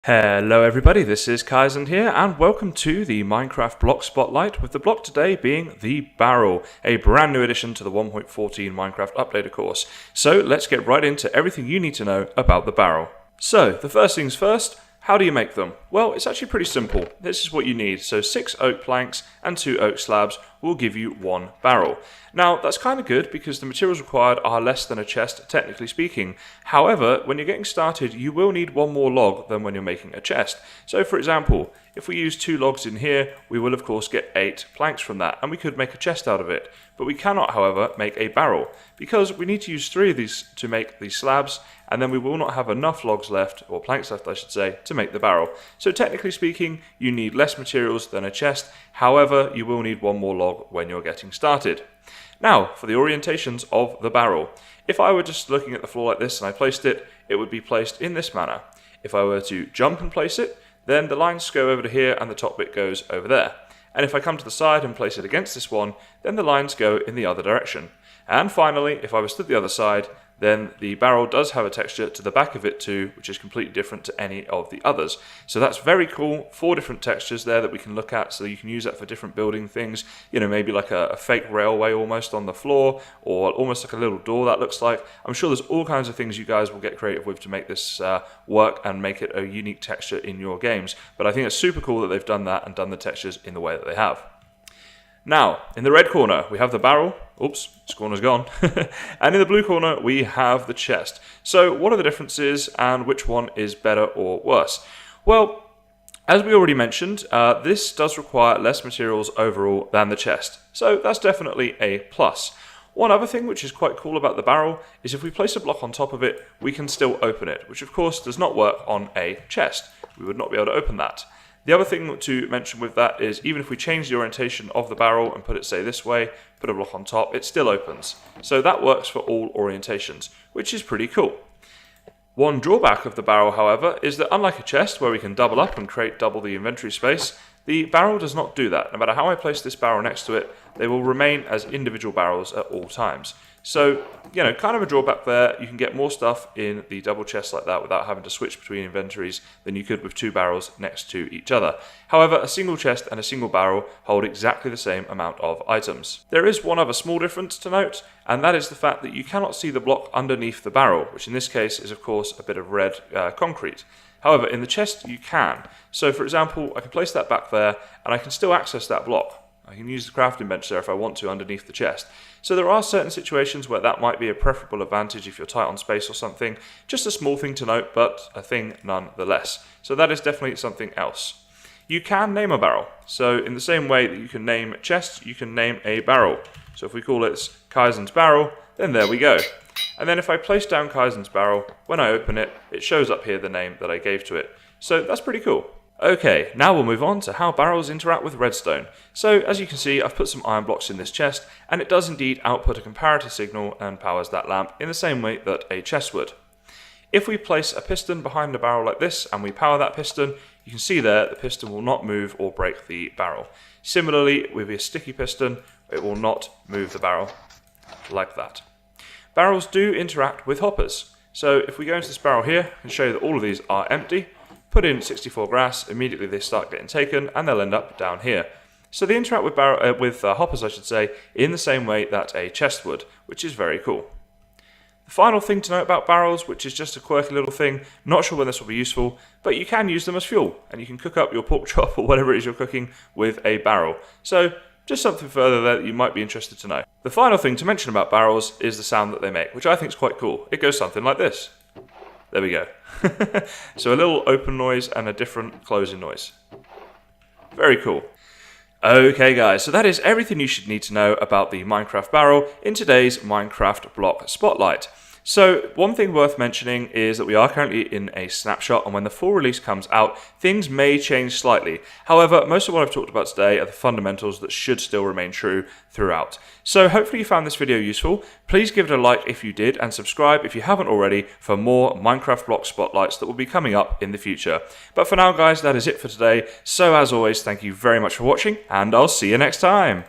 Hello everybody, this is Kysen here, and welcome to the Minecraft block spotlight, with the block today being the barrel, a brand new addition to the 1.14 Minecraft updater course. So let's get right into everything you need to know about the barrel. So, the first things first, how do you make them? Well, it's actually pretty simple. This is what you need. So 6 oak planks and 2 oak slabs will give you 1 barrel. Now, that's kind of good because the materials required are less than a chest, technically speaking. However, when you're getting started, you will need 1 more log than when you're making a chest. So, for example, if we use 2 logs in here, we will of course get 8 planks from that, and we could make a chest out of it. But we cannot, however, make a barrel, because we need to use 3 of these to make these slabs, and then we will not have enough logs left, or planks left I should say, to make the barrel. So technically speaking, you need less materials than a chest, however, you will need 1 more log when you're getting started. Now, for the orientations of the barrel. If I were just looking at the floor like this and I placed it, it would be placed in this manner. If I were to jump and place it, then the lines go over to here and the top bit goes over there. And if I come to the side and place it against this one, then the lines go in the other direction. And finally, if I was to the other side, then the barrel does have a texture to the back of it too, which is completely different to any of the others. So that's very cool. 4 different textures there that we can look at, so you can use that for different building things. You know, maybe like a fake railway almost on the floor, or almost like a little door that looks like. I'm sure there's all kinds of things you guys will get creative with to make this work and make it a unique texture in your games. But I think it's super cool that they've done that and done the textures in the way that they have. Now, in the red corner, we have the barrel. Oops, this corner's gone. And in the blue corner, we have the chest. So, what are the differences and which one is better or worse? Well, as we already mentioned, this does require less materials overall than the chest. So, that's definitely a plus. One other thing which is quite cool about the barrel is if we place a block on top of it, we can still open it, which of course does not work on a chest. We would not be able to open that. The other thing to mention with that is even if we change the orientation of the barrel and put it, say, this way, put a block on top, it still opens. So that works for all orientations, which is pretty cool. One drawback of the barrel, however, is that unlike a chest where we can double up and create double the inventory space, the barrel does not do that. No matter how I place this barrel next to it, they will remain as individual barrels at all times. So, you know, kind of a drawback there. You can get more stuff in the double chest like that without having to switch between inventories than you could with 2 barrels next to each other. However, a single chest and a single barrel hold exactly the same amount of items. There is one other small difference to note, and that is the fact that you cannot see the block underneath the barrel, which in this case is of course a bit of red concrete. However, in the chest you can. So for example, I can place that back there and I can still access that block. I can use the crafting bench there if I want to underneath the chest. So there are certain situations where that might be a preferable advantage if you're tight on space or something. Just a small thing to note, but a thing nonetheless. So that is definitely something else. You can name a barrel. So in the same way that you can name a chest, you can name a barrel. So if we call it Kysen's barrel, then there we go. And then if I place down Kysen's barrel, when I open it, it shows up here the name that I gave to it. So that's pretty cool. Okay, now we'll move on to how barrels interact with redstone. So as you can see, I've put some iron blocks in this chest, and it does indeed output a comparator signal and powers that lamp in the same way that a chest would. If we place a piston behind the barrel like this and we power that piston, you can see there the piston will not move or break the barrel. Similarly, with a sticky piston, it will not move the barrel like that. Barrels do interact with hoppers. So if we go into this barrel here and show you that all of these are empty, put in 64 grass, immediately they start getting taken and they'll end up down here. So they interact with hoppers, I should say, in the same way that a chest would, which is very cool. The final thing to note about barrels, which is just a quirky little thing, not sure when this will be useful, but you can use them as fuel, and you can cook up your pork chop or whatever it is you're cooking with a barrel. So just something further there that you might be interested to know. The final thing to mention about barrels is the sound that they make, which I think is quite cool. It goes something like this. There we go. So a little open noise and a different closing noise. Very cool. Okay guys, so that is everything you should need to know about the Minecraft barrel in today's Minecraft block spotlight. So one thing worth mentioning is that we are currently in a snapshot, and when the full release comes out, things may change slightly. However, most of what I've talked about today are the fundamentals that should still remain true throughout. So hopefully you found this video useful. Please give it a like if you did, and subscribe if you haven't already for more Minecraft block spotlights that will be coming up in the future. But for now guys, that is it for today. So as always, thank you very much for watching, and I'll see you next time.